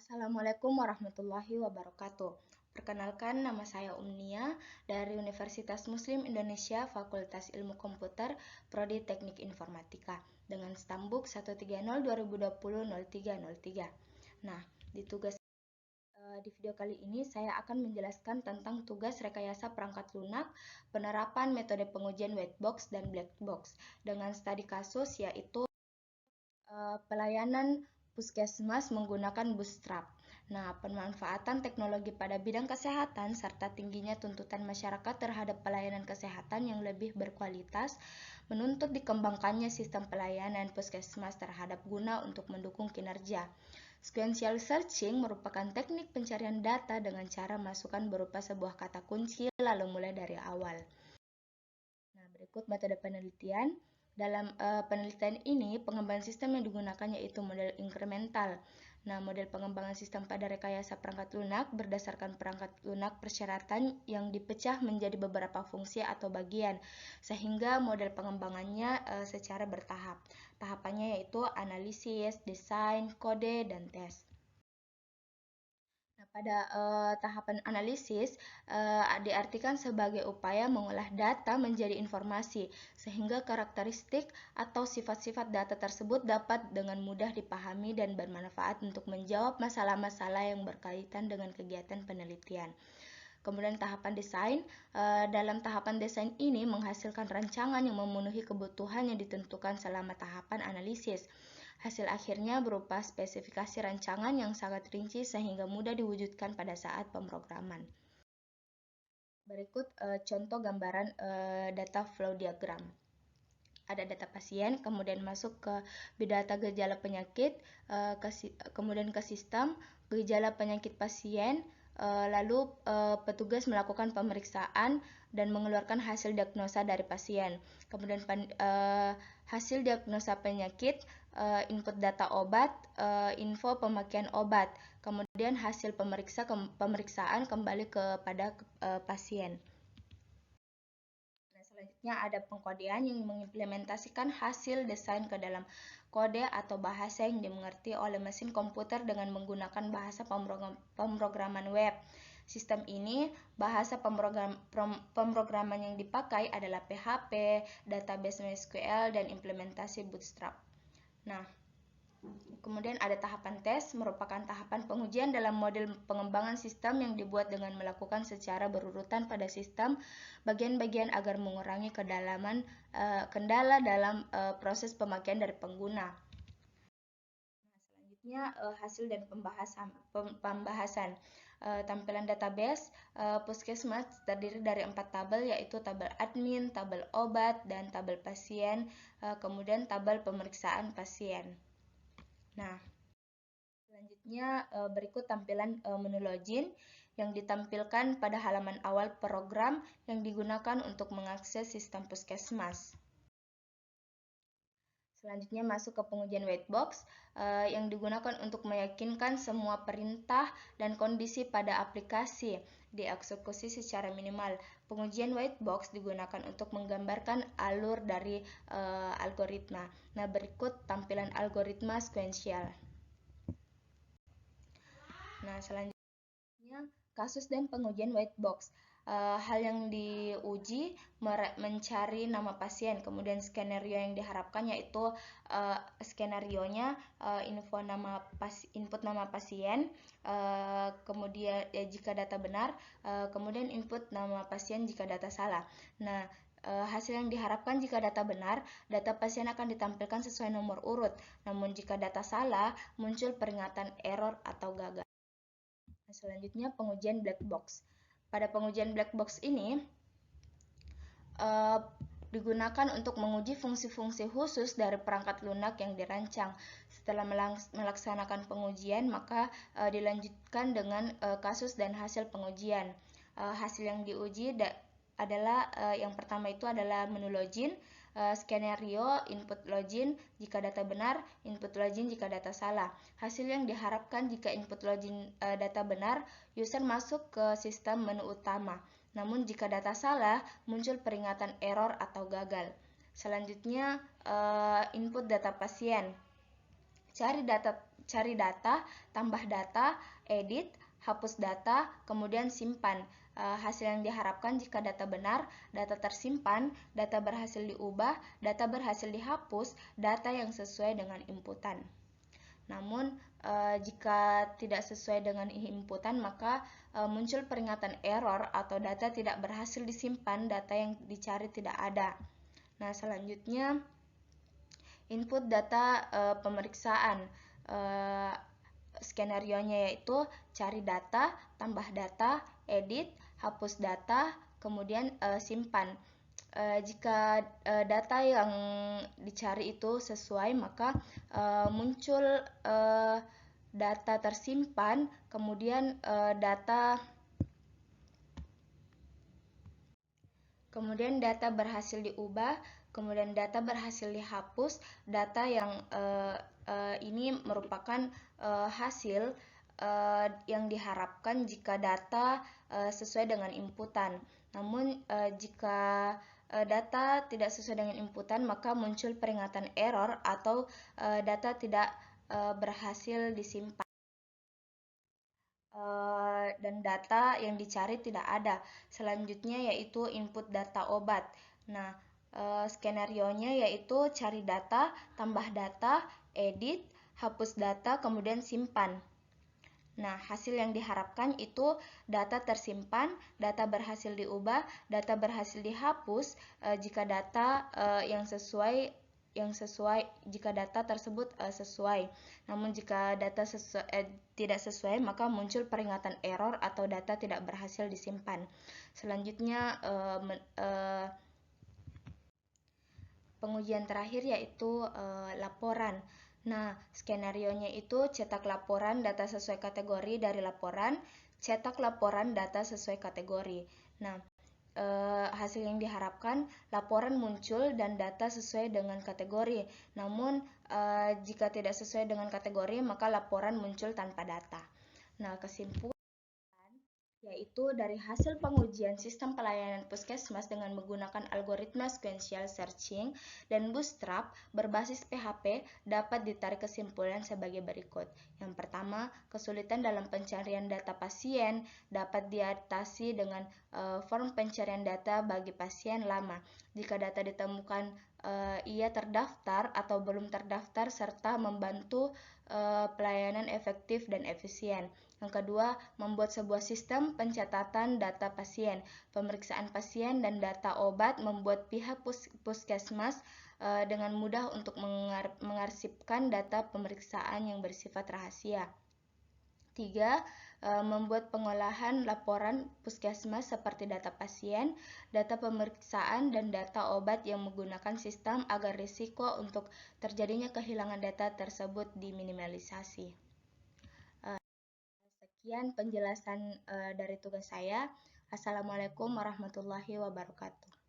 Assalamualaikum warahmatullahi wabarakatuh. Perkenalkan, nama saya Umnia dari Universitas Muslim Indonesia Fakultas Ilmu Komputer, Prodi Teknik Informatika dengan Stambuk 130-2020-0303. Nah, di video kali ini saya akan menjelaskan tentang tugas rekayasa perangkat lunak, penerapan metode pengujian white box dan black box dengan studi kasus yaitu pelayanan puskesmas menggunakan bootstrap. Nah, pemanfaatan teknologi pada bidang kesehatan serta tingginya tuntutan masyarakat terhadap pelayanan kesehatan yang lebih berkualitas menuntut dikembangkannya sistem pelayanan puskesmas terhadap guna untuk mendukung kinerja. Sequential searching merupakan teknik pencarian data dengan cara masukan berupa sebuah kata kunci lalu mulai dari awal. Nah, berikut metode penelitian. Dalam penelitian ini, pengembangan sistem yang digunakan yaitu model inkremental. Nah, model pengembangan sistem pada rekayasa perangkat lunak berdasarkan perangkat lunak persyaratan yang dipecah menjadi beberapa fungsi atau bagian, sehingga model pengembangannya secara bertahap. Tahapannya yaitu analisis, desain, kode, dan tes. Nah, pada tahapan analisis diartikan sebagai upaya mengolah data menjadi informasi, sehingga karakteristik atau sifat-sifat data tersebut dapat dengan mudah dipahami dan bermanfaat untuk menjawab masalah-masalah yang berkaitan dengan kegiatan penelitian. Kemudian tahapan desain, dalam tahapan desain ini menghasilkan rancangan yang memenuhi kebutuhan yang ditentukan selama tahapan analisis. Hasil akhirnya berupa spesifikasi rancangan yang sangat rinci sehingga mudah diwujudkan pada saat pemrograman. Berikut contoh gambaran data flow diagram. Ada data pasien, kemudian masuk ke data gejala penyakit, kemudian ke sistem gejala penyakit pasien, lalu petugas melakukan pemeriksaan dan mengeluarkan hasil diagnosa dari pasien. Kemudian hasil diagnosa penyakit, input data obat, info pemakaian obat. Kemudian hasil pemeriksaan kembali kepada pasien. Selanjutnya ada pengkodean yang mengimplementasikan hasil desain ke dalam kode atau bahasa yang dimengerti oleh mesin komputer dengan menggunakan bahasa pemrograman web. Sistem ini, bahasa pemrograman yang dipakai adalah PHP, database MySQL, dan implementasi Bootstrap. Nah, kemudian ada tahapan tes, merupakan tahapan pengujian dalam model pengembangan sistem yang dibuat dengan melakukan secara berurutan pada sistem bagian-bagian agar mengurangi kendala dalam proses pemakaian dari pengguna. Nah, selanjutnya hasil dan pembahasan. Tampilan database puskesmas terdiri dari 4 tabel, yaitu tabel admin, tabel obat, dan tabel pasien, kemudian tabel pemeriksaan pasien. Nah, selanjutnya berikut tampilan menu login yang ditampilkan pada halaman awal program yang digunakan untuk mengakses sistem puskesmas. Selanjutnya masuk ke pengujian white box yang digunakan untuk meyakinkan semua perintah dan kondisi pada aplikasi dieksekusi secara minimal. Pengujian white box digunakan untuk menggambarkan alur dari algoritma. Nah, berikut tampilan algoritma sequential. Nah, selanjutnya kasus dan pengujian white box. Hal yang diuji mencari nama pasien, kemudian skenario yang diharapkan yaitu skenarionya input nama pasien, kemudian jika data benar, kemudian input nama pasien jika data salah. Nah, hasil yang diharapkan jika data benar, data pasien akan ditampilkan sesuai nomor urut. Namun jika data salah, muncul peringatan error atau gagal. Selanjutnya pengujian black box. Pada pengujian black box ini digunakan untuk menguji fungsi-fungsi khusus dari perangkat lunak yang dirancang. Setelah melaksanakan pengujian, maka dilanjutkan dengan kasus dan hasil pengujian. Hasil yang diuji adalah yang pertama itu adalah menu login, skenario, input login jika data benar, input login jika data salah. Hasil yang diharapkan jika input login data benar, user masuk ke sistem menu utama. Namun jika data salah, muncul peringatan error atau gagal. Selanjutnya input data pasien. Cari cari data, tambah data, edit, hapus data, kemudian simpan. Hasil yang diharapkan jika data benar, data tersimpan, data berhasil diubah, data berhasil dihapus, data yang sesuai dengan inputan. Namun, jika tidak sesuai dengan inputan, maka muncul peringatan error atau data tidak berhasil disimpan, data yang dicari tidak ada. Nah, selanjutnya input data pemeriksaan. Skenarionya yaitu cari data, tambah data, edit, hapus data, kemudian simpan. Jika data yang dicari itu sesuai, maka muncul data tersimpan, kemudian data berhasil diubah, kemudian data berhasil dihapus. Data yang ini merupakan hasil yang diharapkan jika data sesuai dengan inputan. Namun jika data tidak sesuai dengan inputan, maka muncul peringatan error atau data tidak berhasil disimpan. Dan data yang dicari tidak ada. Selanjutnya yaitu input data obat. Nah, skenarionya yaitu cari data, tambah data, edit, hapus data, kemudian simpan. Nah, hasil yang diharapkan itu data tersimpan, data berhasil diubah, data berhasil dihapus jika data jika data tersebut sesuai. Namun jika data tidak sesuai, maka muncul peringatan error atau data tidak berhasil disimpan. Selanjutnya pengujian terakhir yaitu laporan. Nah, skenarionya itu cetak laporan data sesuai kategori dari laporan, cetak laporan data sesuai kategori. Nah, hasil yang diharapkan laporan muncul dan data sesuai dengan kategori. Namun, jika tidak sesuai dengan kategori, maka laporan muncul tanpa data. Nah, kesimpulan yaitu dari hasil pengujian sistem pelayanan puskesmas dengan menggunakan algoritma sequential searching dan bootstrap berbasis PHP dapat ditarik kesimpulan sebagai berikut. Yang pertama, kesulitan dalam pencarian data pasien dapat diatasi dengan form pencarian data bagi pasien lama. Jika data ditemukan ia terdaftar atau belum terdaftar serta membantu pelayanan efektif dan efisien. Yang kedua, membuat sebuah sistem pencatatan data pasien, pemeriksaan pasien, dan data obat membuat pihak puskesmas dengan mudah untuk mengarsipkan data pemeriksaan yang bersifat rahasia. 3. Membuat pengolahan laporan puskesmas seperti data pasien, data pemeriksaan, dan data obat yang menggunakan sistem agar risiko untuk terjadinya kehilangan data tersebut diminimalisasi. Sekian penjelasan dari tugas saya. Assalamualaikum warahmatullahi wabarakatuh.